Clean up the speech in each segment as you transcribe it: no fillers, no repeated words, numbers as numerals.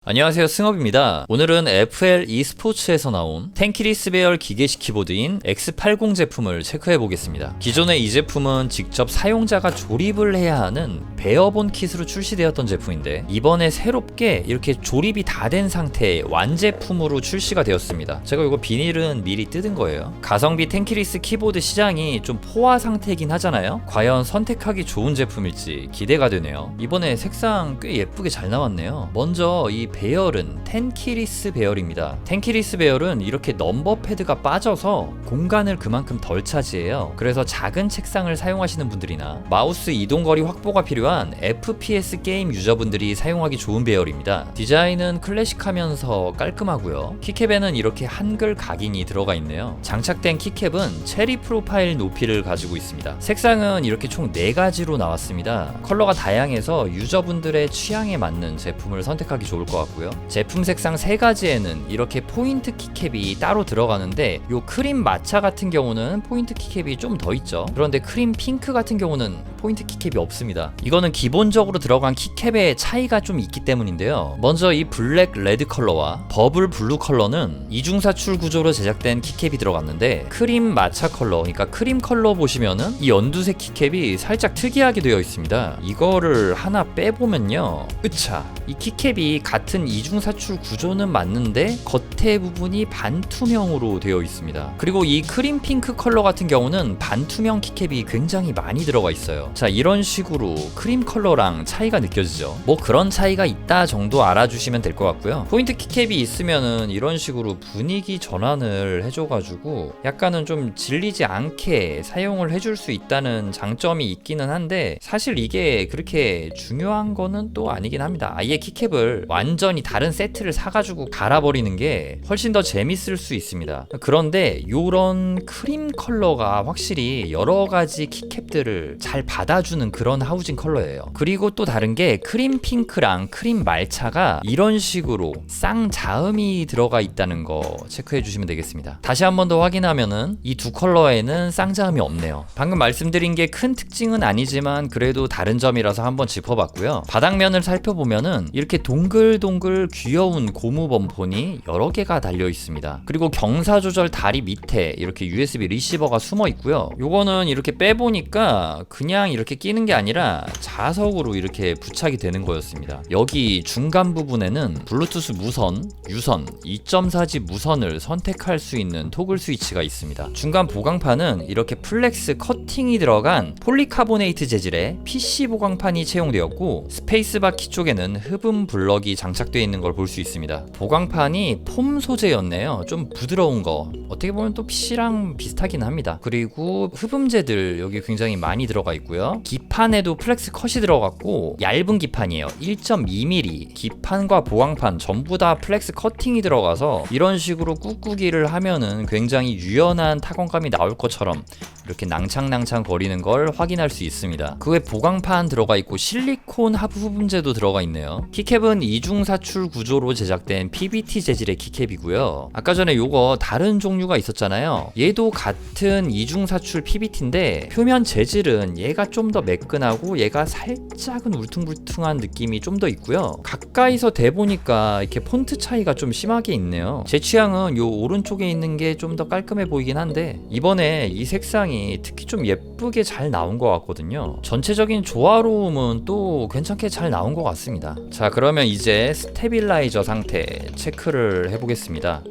안녕하세요, 승업입니다. 오늘은 FL e스포츠에서 나온 텐키리스 배열 기계식 키보드인 X80 제품을 체크해 보겠습니다. 기존에 이 제품은 직접 사용자가 조립을 해야 하는 베어본 킷으로 출시되었던 제품인데 이번에 새롭게 이렇게 조립이 다 된 상태의 완제품으로 출시가 되었습니다. 제가 이거 비닐은 미리 뜯은 거예요. 가성비 텐키리스 키보드 시장이 좀 포화 상태이긴 하잖아요. 과연 선택하기 좋은 제품일지 기대가 되네요. 이번에 색상 꽤 예쁘게 잘 나왔네요. 먼저 이 배열은 텐키리스 배열입니다. 텐키리스 배열은 이렇게 넘버 패드가 빠져서 공간을 그만큼 덜 차지해요. 그래서 작은 책상을 사용하시는 분들이나 마우스 이동거리 확보가 필요한 FPS 게임 유저분들이 사용하기 좋은 배열입니다. 디자인은 클래식하면서 깔끔하고요. 키캡에는 이렇게 한글 각인이 들어가 있네요. 장착된 키캡은 체리 프로파일 높이를 가지고 있습니다. 색상은 이렇게 총 4가지로 나왔습니다. 컬러가 다양해서 유저분들의 취향에 맞는 제품을 선택하기 좋을 것 같고요. 제품 색상 3가지에는 이렇게 포인트 키캡이 따로 들어가는데 요 크림 마차 같은 경우는 포인트 키캡이 좀 더 있죠. 그런데 크림 핑크 같은 경우는 포인트 키캡이 없습니다. 이거는 기본적으로 들어간 키캡의 차이가 좀 있기 때문인데요. 먼저 이 블랙 레드 컬러와 버블 블루 컬러는 이중사출 구조로 제작된 키캡이 들어갔는데 크림 마차 컬러, 그러니까 크림 컬러 보시면은 이 연두색 키캡이 살짝 특이하게 되어 있습니다. 이거를 하나 빼보면요, 으차, 이 키캡이 같은 이중사출 구조는 맞는데 겉에 부분이 반투명으로 되어 있습니다. 그리고 이 크림 핑크 컬러 같은 경우는 반투명 키캡이 굉장히 많이 들어가 있어요. 자, 이런 식으로 크림 컬러랑 차이가 느껴지죠. 뭐 그런 차이가 있다 정도 알아주시면 될 것 같고요. 포인트 키캡이 있으면은 이런 식으로 분위기 전환을 해줘가지고 약간은 좀 질리지 않게 사용을 해줄 수 있다는 장점이 있기는 한데 사실 이게 그렇게 중요한 거는 또 아니긴 합니다. 아예 키캡을 완전히 다른 세트를 사가지고 갈아버리는 게 훨씬 더 재밌을 수 있습니다. 그런데 요런 크림 컬러가 확실히 여러가지 키캡들을 잘 받아주는 그런 하우징 컬러예요. 그리고 또 다른 게 크림 핑크랑 크림 말차가 이런 식으로 쌍자음이 들어가 있다는 거 체크해 주시면 되겠습니다. 다시 한 번 더 확인하면은 이 두 컬러에는 쌍자음이 없네요. 방금 말씀드린 게 큰 특징은 아니지만 그래도 다른 점이라서 한번 짚어봤고요. 바닥면을 살펴보면은 이렇게 동글동글 귀여운 고무 범폰이 여러 개가 달려 있습니다. 그리고 경사 조절 다리 밑에 이렇게 USB 리시버가 숨어 있고요. 요거는 이렇게 빼보니까 그냥 이렇게 끼는 게 아니라 자석으로 이렇게 부착이 되는 거였습니다. 여기 중간 부분에는 블루투스 무선, 유선, 2.4G 무선을 선택할 수 있는 토글 스위치가 있습니다. 중간 보강판은 이렇게 플렉스 커팅이 들어간 폴리카보네이트 재질의 PC 보강판이 채용되었고 스페이스바 키 쪽에는 흡음 블럭이 장착되어 있는 걸 볼 수 있습니다. 보강판이 폼 소재였네요. 좀 부드러운 거. 어떻게 보면 또 PC랑 비슷하긴 합니다. 그리고 흡음재들 여기 굉장히 많이 들어가 있고요. 기판에도 플렉스 컷이 들어갔고 얇은 기판이에요. 1.2mm. 기판과 보강판 전부 다 플렉스 커팅이 들어가서 이런 식으로 꾹꾹이를 하면은 굉장히 유연한 타건감이 나올 것처럼 이렇게 낭창낭창 거리는 걸 확인할 수 있습니다. 그 외 보강판 들어가 있고 실리콘 하부 흡음재도 들어가 있네요. 키캡은 이중사출 구조로 제작된 PBT 재질의 키캡이고요. 아까 전에 요거 다른 종류가 있었잖아요. 얘도 같은 이중사출 PBT인데 표면 재질은 얘가 좀 더 매끈하고 얘가 살짝은 울퉁불퉁한 느낌이 좀 더 있고요. 가까이서 대보니까 이렇게 폰트 차이가 좀 심하게 있네요. 제 취향은 요 오른쪽에 있는 게 좀 더 깔끔해 보이긴 한데 이번에 이 색상이 특히 좀 예쁘게 잘 나온 것 같거든요. 전체적인 조화로움은 또 괜찮게 잘 나온 것 같습니다. 자, 그러면 이제 스테빌라이저 상태 체크를 해보겠습니다.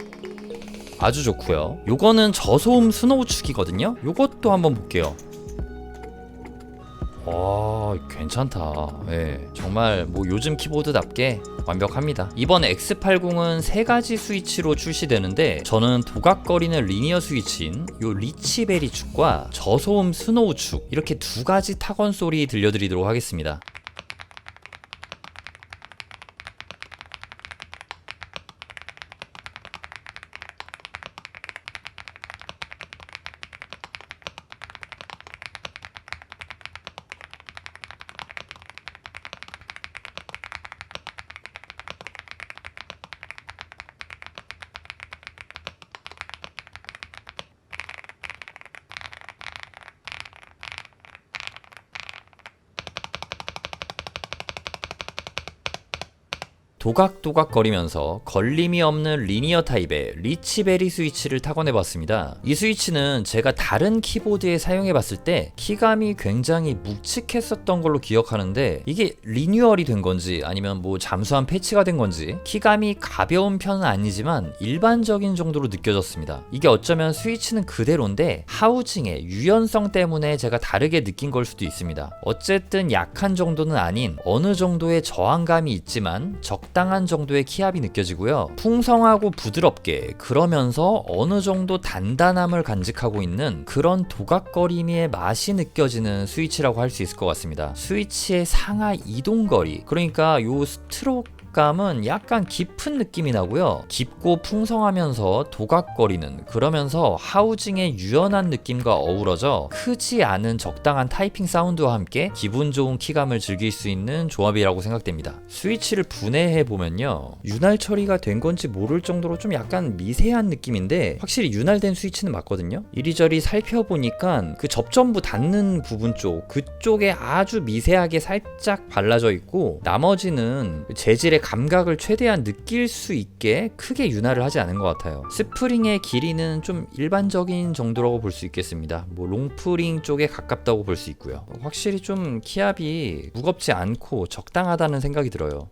아주 좋고요. 요거는 저소음 스노우 축이거든요. 요것도 한번 볼게요. 괜찮다. 예, 정말 뭐 요즘 키보드답게 완벽합니다. 이번 X80은 3가지 스위치로 출시되는데 저는 도각거리는 리니어 스위치인 요 리치베리 축과 저소음 스노우 축 이렇게 2가지 타건 소리 들려드리도록 하겠습니다. 도각도각거리면서 걸림이 없는 리니어 타입의 리치베리 스위치를 타건해봤습니다. 이 스위치는 제가 다른 키보드에 사용해봤을 때 키감이 굉장히 묵직했었던 걸로 기억하는데 이게 리뉴얼이 된 건지 아니면 뭐 잠수한 패치가 된 건지 키감이 가벼운 편은 아니지만 일반적인 정도로 느껴졌습니다. 이게 어쩌면 스위치는 그대로인데 하우징의 유연성 때문에 제가 다르게 느낀 걸 수도 있습니다. 어쨌든 약한 정도는 아닌 어느 정도의 저항감이 있지만 적당한 정도의 키압이 느껴지고요. 풍성하고 부드럽게 그러면서 어느 정도 단단함을 간직하고 있는 그런 도각거림의 맛이 느껴지는 스위치라고 할 수 있을 것 같습니다. 스위치의 상하 이동거리, 그러니까 요 스트로크 감은 약간 깊은 느낌이 나고요. 깊고 풍성하면서 도각거리는, 그러면서 하우징의 유연한 느낌과 어우러져 크지 않은 적당한 타이핑 사운드와 함께 기분 좋은 키감을 즐길 수 있는 조합이라고 생각됩니다. 스위치를 분해해 보면요, 윤활 처리가 된 건지 모를 정도로 좀 약간 미세한 느낌인데 확실히 윤활된 스위치는 맞거든요. 이리저리 살펴보니까 그 접점부 닿는 부분 그쪽에 아주 미세하게 살짝 발라져 있고 나머지는 재질의 감각을 최대한 느낄 수 있게 크게 윤활을 하지 않은 것 같아요. 스프링의 길이는 좀 일반적인 정도라고 볼 수 있겠습니다. 뭐 롱프링 쪽에 가깝다고 볼 수 있고요. 확실히 좀 키압이 무겁지 않고 적당하다는 생각이 들어요.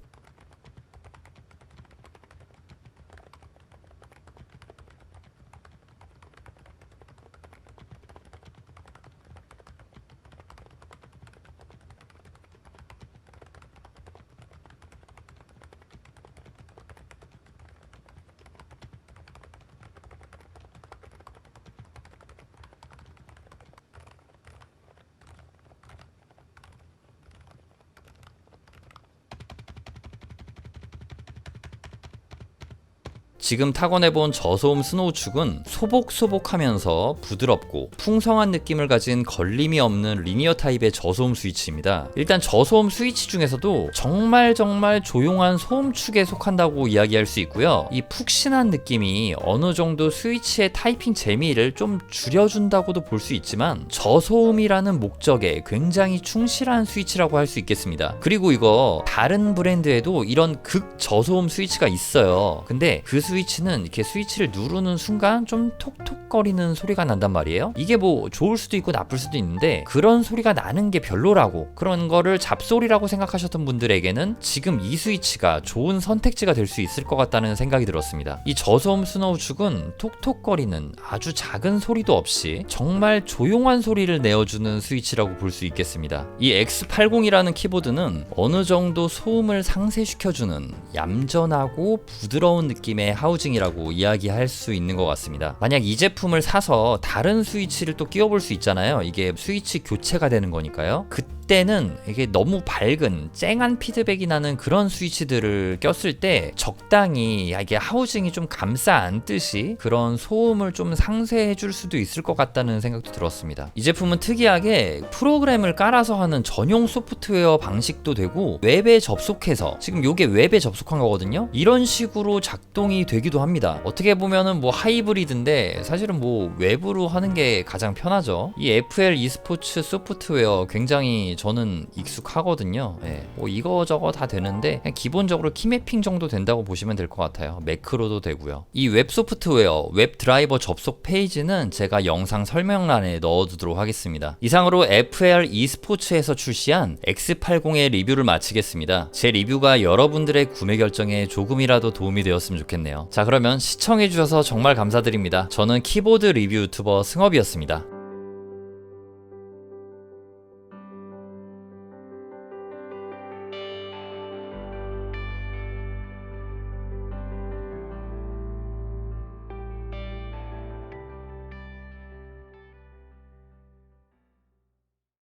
지금 타건해본 저소음 스노우축은 소복소복하면서 부드럽고 풍성한 느낌을 가진 걸림이 없는 리니어 타입의 저소음 스위치입니다. 일단 저소음 스위치 중에서도 정말 조용한 소음축에 속한다고 이야기할 수 있고요. 이 푹신한 느낌이 어느 정도 스위치의 타이핑 재미를 좀 줄여준다고도 볼 수 있지만 저소음이라는 목적에 굉장히 충실한 스위치라고 할 수 있겠습니다. 그리고 이거 다른 브랜드에도 이런 극 저소음 스위치가 있어요. 근데 그 스위치는 이렇게 스위치를 누르는 순간 좀 톡톡거리는 소리가 난단 말이에요. 이게 뭐 좋을 수도 있고 나쁠 수도 있는데 그런 소리가 나는 게 별로라고, 그런 거를 잡소리라고 생각하셨던 분들에게는 지금 이 스위치가 좋은 선택지가 될 수 있을 것 같다는 생각이 들었습니다. 이 저소음 스노우축은 톡톡거리는 아주 작은 소리도 없이 정말 조용한 소리를 내어주는 스위치라고 볼 수 있겠습니다. 이 X80이라는 키보드는 어느 정도 소음을 상쇄시켜주는 얌전하고 부드러운 느낌의 하우징이라고 이야기할 수 있는 것 같습니다. 만약 이 제품을 사서 다른 스위치를 또 끼워볼 수 있잖아요. 이게 스위치 교체가 되는 거니까요. 그때는 이게 너무 밝은 쨍한 피드백이 나는 그런 스위치들을 꼈을 때 적당히 이게 하우징이 좀 감싸 안듯이 그런 소음을 좀 상쇄해 줄 수도 있을 것 같다는 생각도 들었습니다. 이 제품은 특이하게 프로그램을 깔아서 하는 전용 소프트웨어 방식도 되고 웹에 접속해서, 지금 이게 웹에 접속한 거거든요. 이런 식으로 작동이 되기도 합니다. 어떻게 보면은 뭐 하이브리드인데 사실은 뭐 웹으로 하는 게 가장 편하죠. 이 FL e스포츠 소프트웨어 굉장히 저는 익숙하거든요. 뭐 이거저거 다 되는데 그냥 기본적으로 키매핑 정도 된다고 보시면 될 것 같아요. 매크로도 되고요. 이 웹 소프트웨어, 웹 드라이버 접속 페이지는 제가 영상 설명란에 넣어두도록 하겠습니다. 이상으로 FL e스포츠에서 출시한 X80의 리뷰를 마치겠습니다. 제 리뷰가 여러분들의 구매 결정에 조금이라도 도움이 되었으면 좋겠네요. 자, 그러면 시청해주셔서 정말 감사드립니다. 저는 키보드 리뷰 유튜버 승업이었습니다.